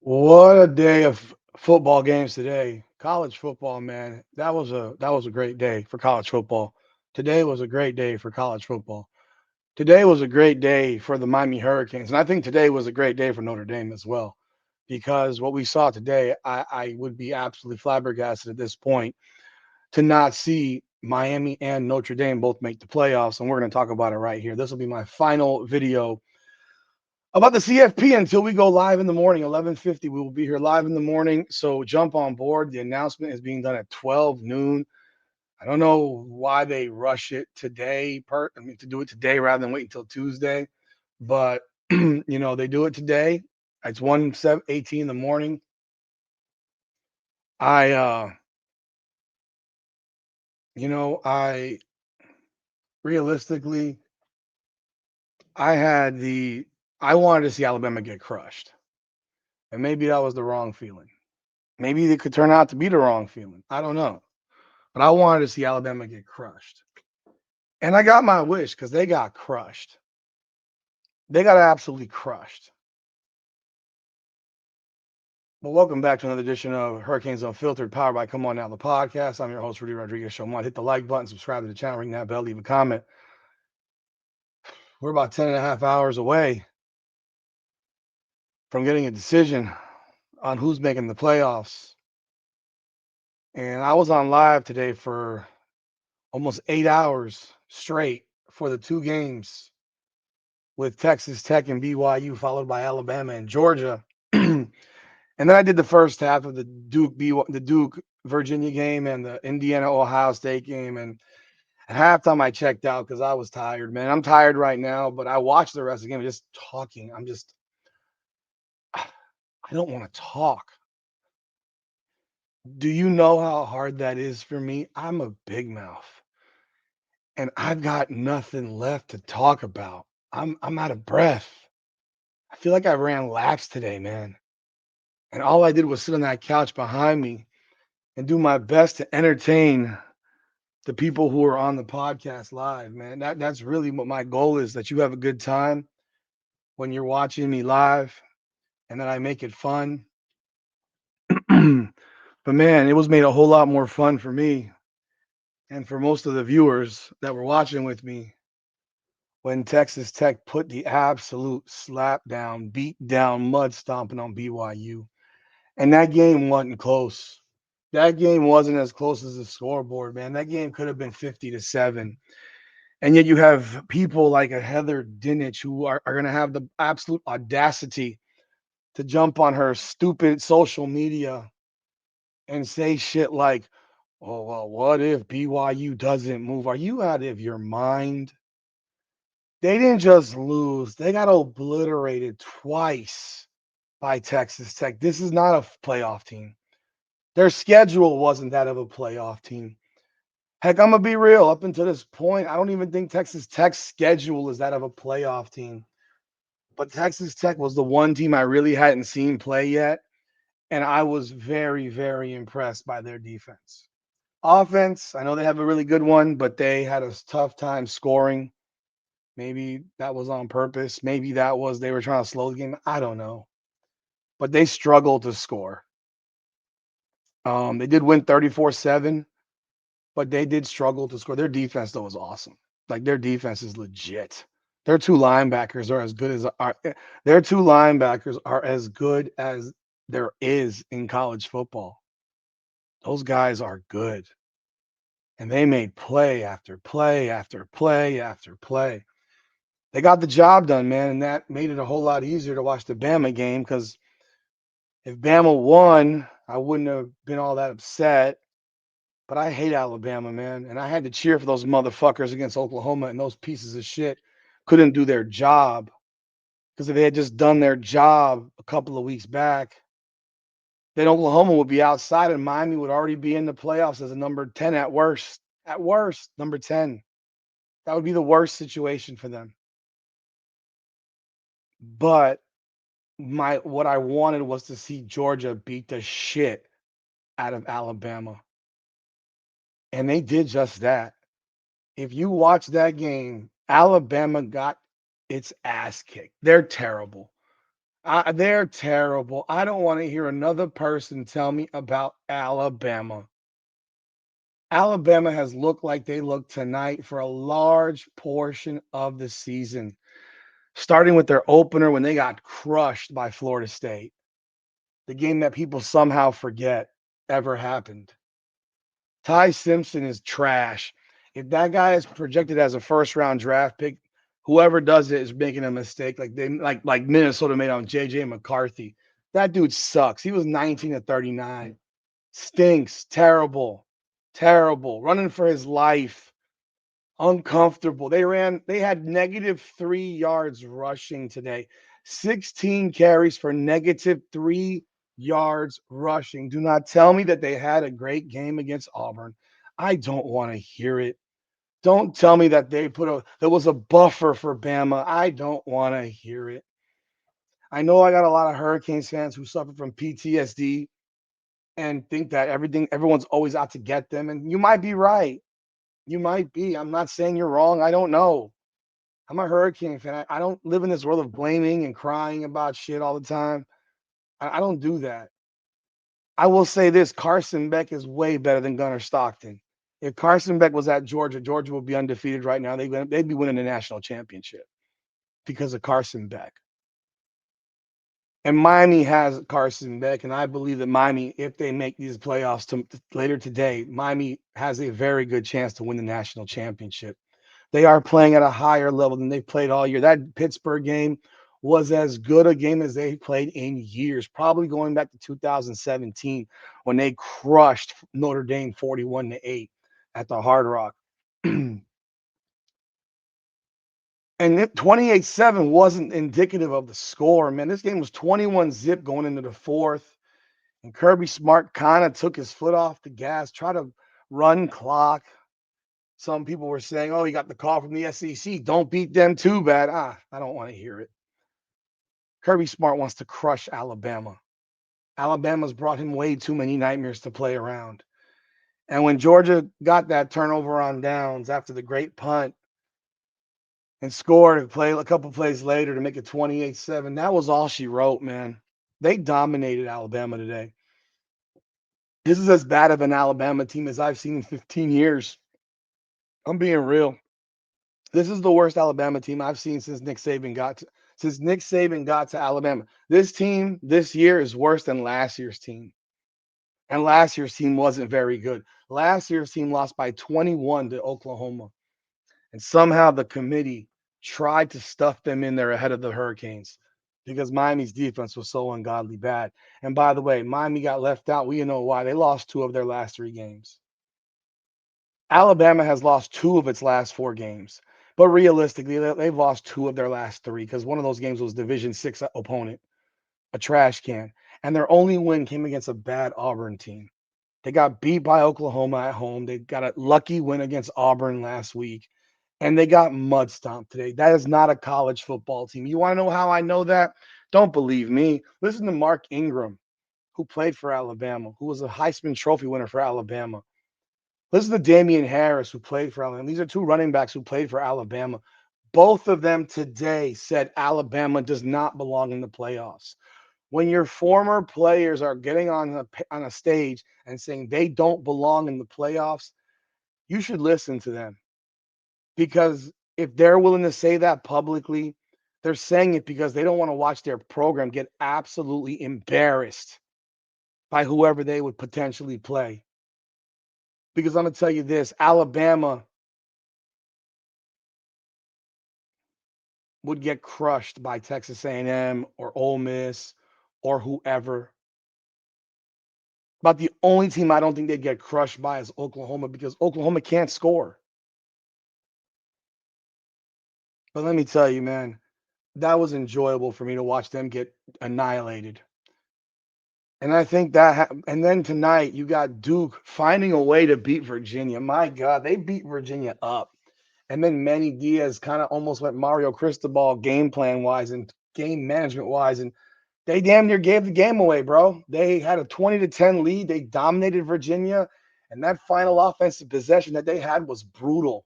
What a day of football games today. College football, man. That was a great day for college football. Today was a great day for college football. Today was a great day for the Miami Hurricanes, and I think today was a great day for Notre Dame as well. Because what we saw today, I would be absolutely flabbergasted at this point to not see Miami and Notre Dame both make the playoffs, and we're going to talk about it right here. This will be my final video about the CFP until we go live in the morning, 11:50. We will be here live in the morning, so jump on board. The announcement is being done at 12 noon. I don't know why they rush it today, to do it today rather than wait until Tuesday, but they do it today. It's 1:18 in the morning. I I realistically I had the I wanted to see Alabama get crushed. And maybe that was the wrong feeling. Maybe it could turn out to be the wrong feeling. I don't know. But I wanted to see Alabama get crushed. And I got my wish because they got crushed. They got absolutely crushed. Well, welcome back to another edition of Hurricanes Unfiltered, powered by Come On Now, the podcast. I'm your host, Rudy Rodriguez. Show hit the like button, subscribe to the channel, ring that bell, leave a comment. We're about 10 and a half hours away from getting a decision on who's making the playoffs. And I was on live today for almost 8 hours straight for the two games with Texas Tech and BYU, followed by Alabama and Georgia. And then I did the first half of the Duke Virginia game and the Indiana Ohio State game. And at halftime, I checked out because I was tired, man. I'm tired right now, but I watched the rest of the game just talking. I don't want to talk. Do you know how hard that is for me? I'm a big mouth and I've got nothing left to talk about. I'm out of breath. I feel like I ran laps today, man. And all I did was sit on that couch behind me and do my best to entertain the people who are on the podcast live, man. That's really what my goal is, that you have a good time when you're watching me live and that I make it fun. But man, it was made a whole lot more fun for me and for most of the viewers that were watching with me when Texas Tech put the absolute slap down, beat down, mud stomping on BYU. And that game wasn't close. That game wasn't as close as the scoreboard, man. That game could have been 50-7. And yet you have people like a Heather Dinich who are going to have the absolute audacity to jump on her stupid social media and say shit like, oh, well, what if BYU doesn't move? Are you out of your mind? They didn't just lose, they got obliterated twice by Texas Tech. This is not a playoff team. Their schedule wasn't that of a playoff team. Heck, I'm gonna be real. Up until this point, I don't even think Texas Tech's schedule is that of a playoff team. But Texas Tech was the one team I really hadn't seen play yet, and I was very, very impressed by their defense. Offense, I know they have a really good one, but they had a tough time scoring. Maybe that was on purpose. Maybe that was they were trying to slow the game. I don't know, but they struggled to score. They did win 34-7, but they did struggle to score. Their defense though was awesome. Like their defense is legit. Their two linebackers are as good as their two linebackers are as good as there is in college football. Those guys are good. And they made play after play after play after play. They got the job done, man, and that made it a whole lot easier to watch the Bama game because if Bama won, I wouldn't have been all that upset. But I hate Alabama, man. And I had to cheer for those motherfuckers against Oklahoma, and those pieces of shit couldn't do their job. Because if they had just done their job a couple of weeks back, then Oklahoma would be outside and Miami would already be in the playoffs as a number 10 at worst. At worst, number 10. That would be the worst situation for them. But what I wanted was to see Georgia beat the shit out of Alabama. And they did just that. If you watch that game, Alabama got its ass kicked. They're terrible. They're terrible. I don't want to hear another person tell me about Alabama. Alabama has looked like they looked tonight for a large portion of the season, starting with their opener when they got crushed by Florida State, the game that people somehow forget ever happened. Ty Simpson is trash. If that guy is projected as a first round draft pick, whoever does it is making a mistake like Minnesota made on JJ McCarthy. That dude sucks. He was 19 to 39. Stinks. Terrible. Terrible. Running for his life. Uncomfortable. They had negative 3 yards rushing today. 16 carries for negative 3 yards rushing. Do not tell me that they had a great game against Auburn. I don't want to hear it. Don't tell me that there was a buffer for Bama. I don't want to hear it. I know I got a lot of Hurricanes fans who suffer from PTSD and think that everyone's always out to get them. And you might be right. You might be. I'm not saying you're wrong. I don't know. I'm a Hurricane fan. I don't live in this world of blaming and crying about shit all the time. I don't do that. I will say this: Carson Beck is way better than Gunnar Stockton. If Carson Beck was at Georgia, Georgia would be undefeated right now. They'd be winning the national championship because of Carson Beck. And Miami has Carson Beck, and I believe that Miami, if they make these playoffs later today, Miami has a very good chance to win the national championship. They are playing at a higher level than they've played all year. That Pittsburgh game was as good a game as they played in years, probably going back to 2017 when they crushed Notre Dame 41-8 at the Hard Rock. And 28-7 wasn't indicative of the score, man. This game was 21-zip going into the fourth. And Kirby Smart kind of took his foot off the gas, tried to run clock. Some people were saying, oh, he got the call from the SEC. Don't beat them too bad. I don't want to hear it. Kirby Smart wants to crush Alabama. Alabama's brought him way too many nightmares to play around. And when Georgia got that turnover on downs after the great punt and scored a couple plays later to make it 28-7, that was all she wrote, man. They dominated Alabama today. This is as bad of an Alabama team as I've seen in 15 years. I'm being real. This is the worst Alabama team I've seen since Nick Saban got to Alabama. This team this year is worse than last year's team. And last year's team wasn't very good. Last year's team lost by 21 to Oklahoma. And somehow the committee tried to stuff them in there ahead of the Hurricanes because Miami's defense was so ungodly bad. And by the way, Miami got left out. We know why. They lost 2 of their last 3 games. Alabama has lost 2 of its last 4 games. But realistically, they've lost 2 of their last 3 because one of those games was Division 6 opponent, a trash can. And their only win came against a bad Auburn team. They got beat by Oklahoma at home. They got a lucky win against Auburn last week. And they got mud stomped today. That is not a college football team. You want to know how I know that? Don't believe me. Listen to Mark Ingram, who played for Alabama, who was a Heisman Trophy winner for Alabama. Listen to Damien Harris, who played for Alabama. These are 2 running backs who played for Alabama. Both of them today said Alabama does not belong in the playoffs. When your former players are getting on a stage and saying they don't belong in the playoffs, you should listen to them. Because if they're willing to say that publicly, they're saying it because they don't want to watch their program get absolutely embarrassed by whoever they would potentially play. Because I'm going to tell you this, Alabama would get crushed by Texas A&M or Ole Miss or whoever. But the only team I don't think they'd get crushed by is Oklahoma because Oklahoma can't score. But let me tell you, man, that was enjoyable for me to watch them get annihilated. And I think and then tonight you got Duke finding a way to beat Virginia. My God, they beat Virginia up. And then Manny Diaz kind of almost went Mario Cristobal game plan wise and game management wise. And they damn near gave the game away, bro. They had a 20-10 lead. They dominated Virginia. And that final offensive possession that they had was brutal.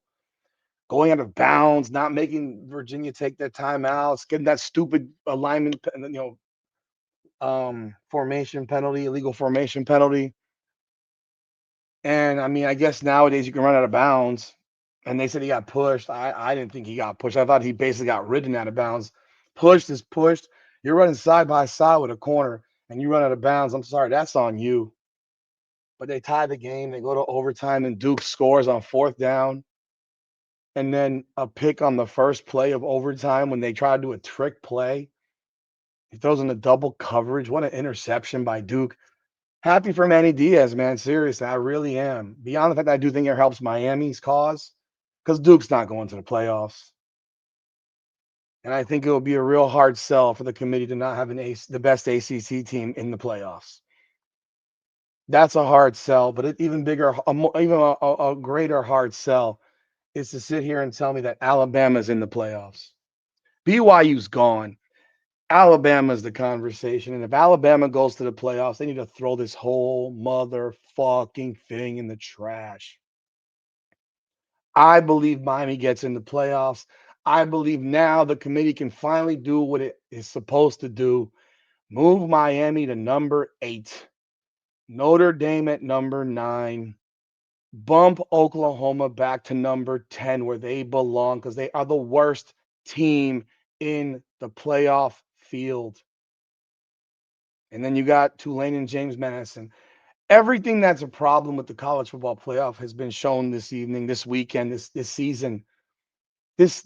Going out of bounds, not making Virginia take their timeouts, getting that stupid alignment, formation penalty, illegal formation penalty. And I mean, I guess nowadays you can run out of bounds. And they said he got pushed. I didn't think he got pushed. I thought he basically got ridden out of bounds. Pushed is pushed. You're running side by side with a corner and you run out of bounds. I'm sorry, that's on you. But they tie the game. They go to overtime and Duke scores on fourth down. And then a pick on the first play of overtime when they try to do a trick play. He throws in a double coverage. What an interception by Duke. Happy for Manny Diaz, man. Seriously, I really am. Beyond the fact that I do think it helps Miami's cause, because Duke's not going to the playoffs. And I think it will be a real hard sell for the committee to not have the best ACC team in the playoffs. That's a hard sell, but even bigger, even a greater hard sell is to sit here and tell me that Alabama's in the playoffs. BYU's gone. Alabama's the conversation. And if Alabama goes to the playoffs, they need to throw this whole motherfucking thing in the trash. I believe Miami gets in the playoffs. I believe now the committee can finally do what it is supposed to do, move Miami to number 8, Notre Dame at number 9, bump Oklahoma back to number 10 where they belong because they are the worst team in the playoff field. And then you got Tulane and James Madison. Everything that's a problem with the college football playoff has been shown this evening, this weekend, this season. This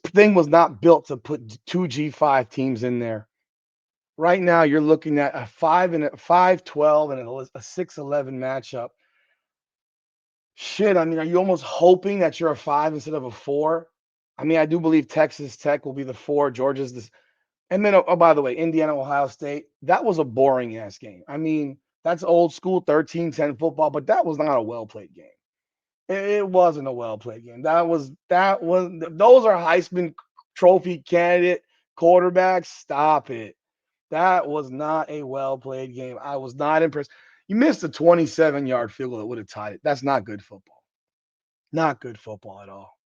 thing was not built to put two G5 teams in there. Right now, you're looking at a 5-12 and a 6-11 matchup. Shit, I mean, are you almost hoping that you're a 5 instead of a 4? I mean, I do believe Texas Tech will be the 4. Georgia's this. And then, by the way, Indiana, Ohio State, that was a boring ass game. I mean, that's old school 13-10 football, but that was not a well played game. It wasn't a well played game. Those are Heisman Trophy candidate quarterbacks. Stop it. That was not a well played game. I was not impressed. You missed a 27-yard field goal that would have tied it. That's not good football. Not good football at all.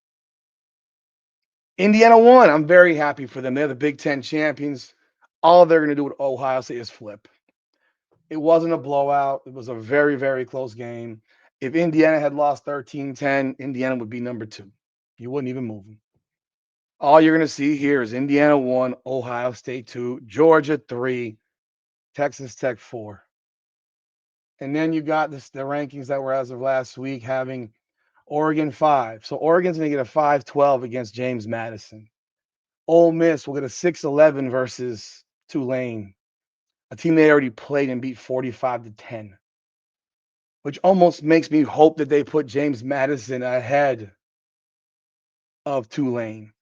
Indiana won. I'm very happy for them. They're the Big Ten champions. All they're going to do with Ohio State is flip. It wasn't a blowout. It was a very, very close game. If Indiana had lost 13-10, Indiana would be number 2. You wouldn't even move them. All you're going to see here is Indiana 1, Ohio State 2, Georgia 3, Texas Tech 4. And then you got the rankings that were as of last week having Oregon 5. So Oregon's going to get a 5-12 against James Madison. Ole Miss will get a 6-11 versus Tulane, a team they already played and beat 45-10, which almost makes me hope that they put James Madison ahead of Tulane.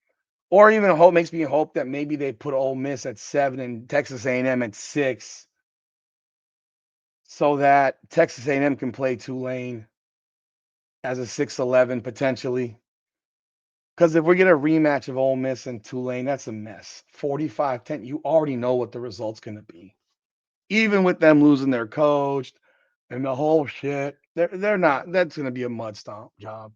Or even makes me hope that maybe they put Ole Miss at 7 and Texas A&M at 6 so that Texas A&M can play Tulane as a 6-11 potentially. Because if we get a rematch of Ole Miss and Tulane, that's a mess. 45-10, you already know what the result's going to be. Even with them losing their coach and the whole shit, they're not. That's going to be a mud stomp job.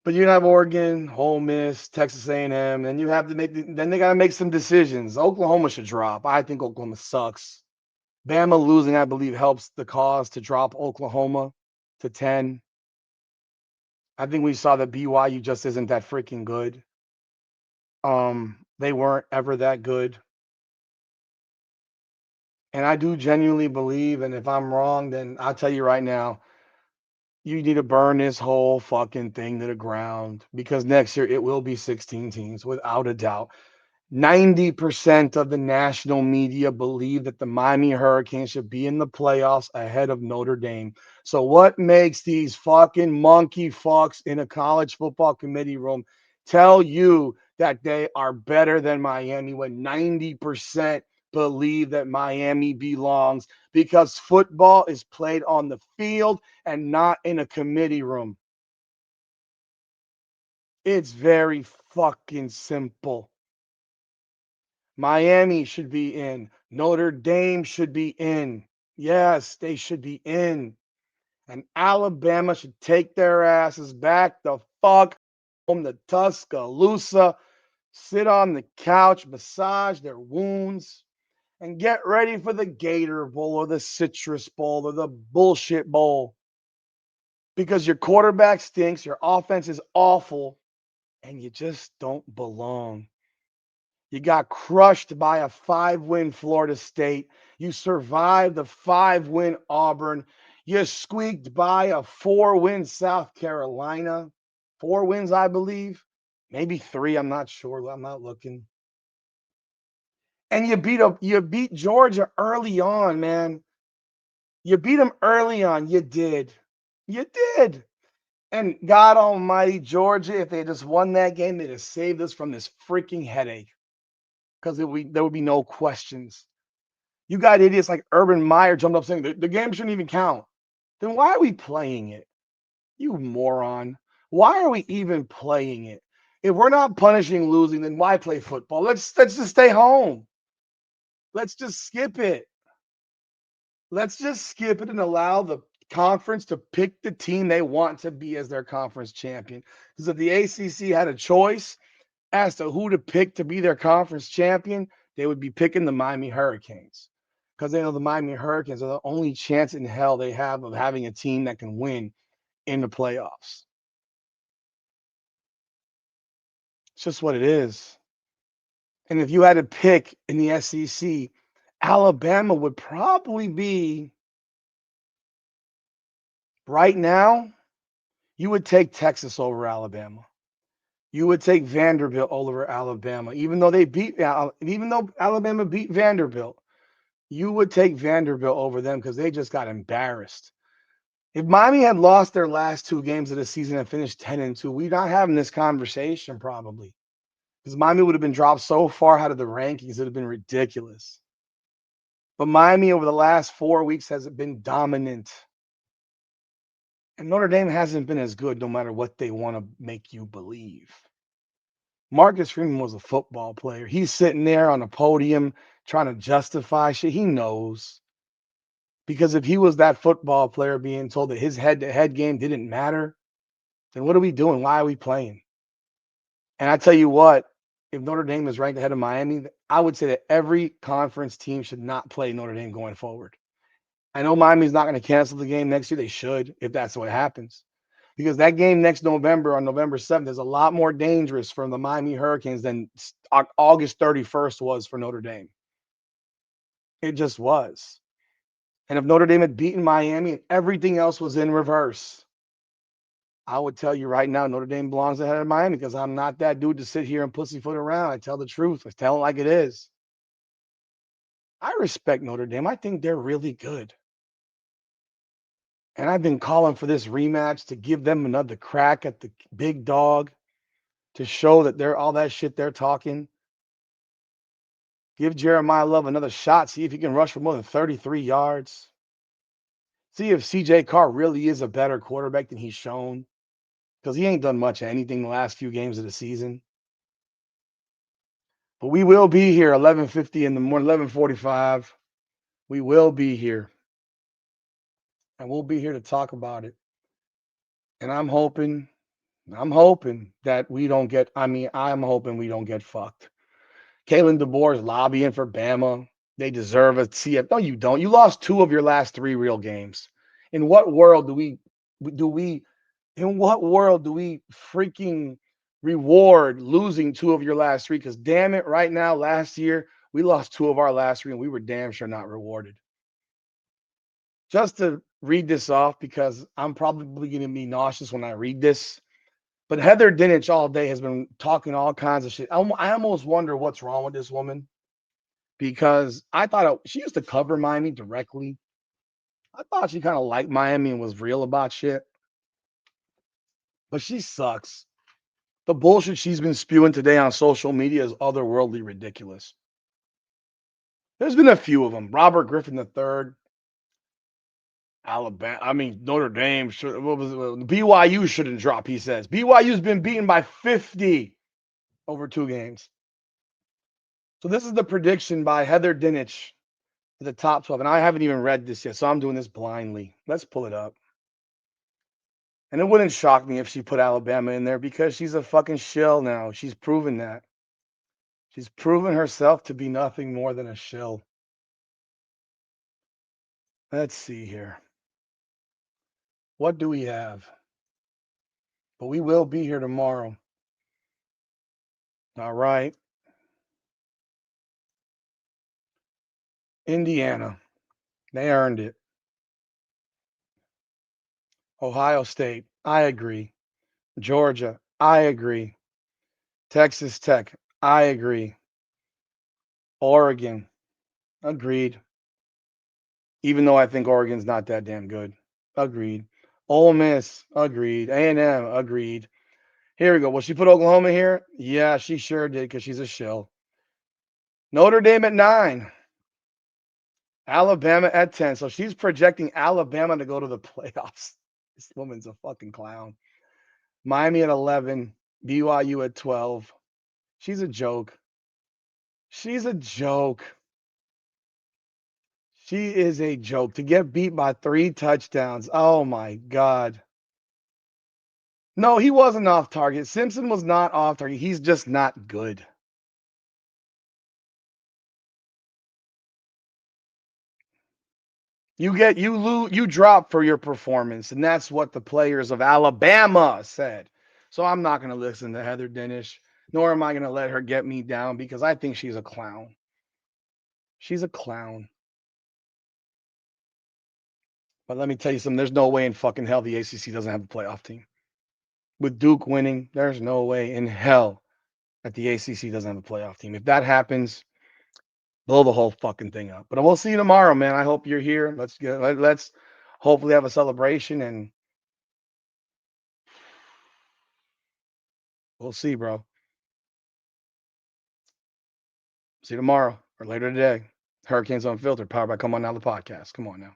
But you have Oregon, Ole Miss, Texas A&M, and you have to then they got to make some decisions. Oklahoma should drop. I think Oklahoma sucks. Bama losing, I believe, helps the cause to drop Oklahoma to 10. I think we saw that BYU just isn't that freaking good. They weren't ever that good. And I do genuinely believe, and if I'm wrong, then I'll tell you right now, you need to burn this whole fucking thing to the ground because next year it will be 16 teams without a doubt. 90% of the national media believe that the Miami Hurricanes should be in the playoffs ahead of Notre Dame. So what makes these fucking monkey fucks in a college football committee room tell you that they are better than Miami when 90% believe that Miami belongs? Because football is played on the field and not in a committee room. It's very fucking simple. Miami should be in. Notre Dame should be in. Yes, they should be in. And Alabama should take their asses back the fuck home to Tuscaloosa, sit on the couch, massage their wounds, And get ready for the Gator Bowl or the Citrus Bowl or the bullshit bowl because your quarterback stinks, your offense is awful, and you just don't belong. You got crushed by a 5-win Florida State. You survived the 5-win Auburn. You squeaked by a 4-win South Carolina. 4 wins, I believe. Maybe 3. I'm not sure. I'm not looking. And you beat Georgia early on, man. You beat them early on. You did. You did. And God Almighty, Georgia, if they had just won that game, they'd have saved us from this freaking headache. Because there would be no questions. You got idiots like Urban Meyer jumped up saying the game shouldn't even count. Then why are we playing it? You moron. Why are we even playing it? If we're not punishing losing, then why play football? Let's just stay home. Let's just skip it. Let's just skip it and allow the conference to pick the team they want to be as their conference champion. Because if the ACC had a choice as to who to pick to be their conference champion, they would be picking the Miami Hurricanes. Because they know the Miami Hurricanes are the only chance in hell they have of having a team that can win in the playoffs. It's just what it is. And if you had to pick in the SEC, Alabama would probably be right now, you would take Texas over Alabama. You would take Vanderbilt over Alabama, even though Alabama beat Vanderbilt. You would take Vanderbilt over them because they just got embarrassed. If Miami had lost their last 2 games of the season and finished 10-2, we're not having this conversation probably. Because Miami would have been dropped so far out of the rankings, it would have been ridiculous. But Miami over the last 4 weeks has been dominant. And Notre Dame hasn't been as good no matter what they want to make you believe. Marcus Freeman was a football player. He's sitting there on a podium trying to justify shit. He knows. Because if he was that football player being told that his head-to-head game didn't matter, then what are we doing? Why are we playing? And I tell you what, if Notre Dame is ranked ahead of Miami, I would say that every conference team should not play Notre Dame going forward. I know Miami's not going to cancel the game next year. They should, if that's what happens. Because that game next November on November 7th is a lot more dangerous for the Miami Hurricanes than August 31st was for Notre Dame. It just was. And if Notre Dame had beaten Miami and everything else was in reverse, I would tell you right now, Notre Dame belongs ahead of Miami because I'm not that dude to sit here and pussyfoot around. I tell the truth. I tell it like it is. I respect Notre Dame. I think they're really good. And I've been calling for this rematch to give them another crack at the big dog to show that they're all that shit they're talking. Give Jeremiah Love another shot. See if he can rush for more than 33 yards. See if CJ Carr really is a better quarterback than he's shown. Because he ain't done much of anything the last few games of the season. But we will be here 11:50 in the morning, 11:45. We will be here. And we'll be here to talk about it. And I'm hoping that we don't get, I'm hoping we don't get fucked. Kalen DeBoer is lobbying for Bama. They deserve a CF. No, you don't. You lost 2 of your last 3 real games. In what world do we freaking reward losing 2 of your last 3? Because damn it, right now, last year, we lost 2 of our last 3 and we were damn sure not rewarded. Just to read this off, because I'm probably going to be nauseous when I read this. But Heather Dinich all day has been talking all kinds of shit. I almost wonder what's wrong with this woman, because I thought she used to cover Miami directly. I thought she kind of liked Miami and was real about shit. But she sucks. The bullshit she's been spewing today on social media is otherworldly ridiculous. There's been a few of them. Robert Griffin III, Alabama. Notre Dame. BYU shouldn't drop, he says. BYU's been beaten by 50 over 2 games. So this is the prediction by Heather Dinich for the top 12. And I haven't even read this yet, so I'm doing this blindly. Let's pull it up. And it wouldn't shock me if she put Alabama in there because she's a fucking shill now. She's proven that. She's proven herself to be nothing more than a shill. Let's see here. What do we have? But we will be here tomorrow. All right. Indiana. They earned it. Ohio State. I agree. Georgia. I agree. Texas Tech. I agree. Oregon. Agreed. Even though I think Oregon's not that damn good. Agreed. Ole Miss. Agreed. A&M. Agreed. Here we go. Will she put Oklahoma here? Yeah, she sure did because she's a shill. Notre Dame at 9. Alabama at 10. So she's projecting Alabama to go to the playoffs. This woman's a fucking clown. Miami at 11. BYU at 12. She's a joke. She's a joke. She is a joke. To get beat by 3 touchdowns. Oh my God. No, he wasn't off target. Simpson was not off target. He's just not good. You drop for your performance, and that's what the players of Alabama said. So I'm not going to listen to Heather Dinish, nor am I going to let her get me down because I think she's a clown. She's a clown. But let me tell you something. There's no way in fucking hell the ACC doesn't have a playoff team. With Duke winning, there's no way in hell that the ACC doesn't have a playoff team. If that happens, blow the whole fucking thing up. But we'll see you tomorrow, man. I hope you're here. Let's hopefully have a celebration, and we'll see, bro. See you tomorrow or later today. Hurricanes Unfiltered, powered by Come On Now, the podcast. Come on now.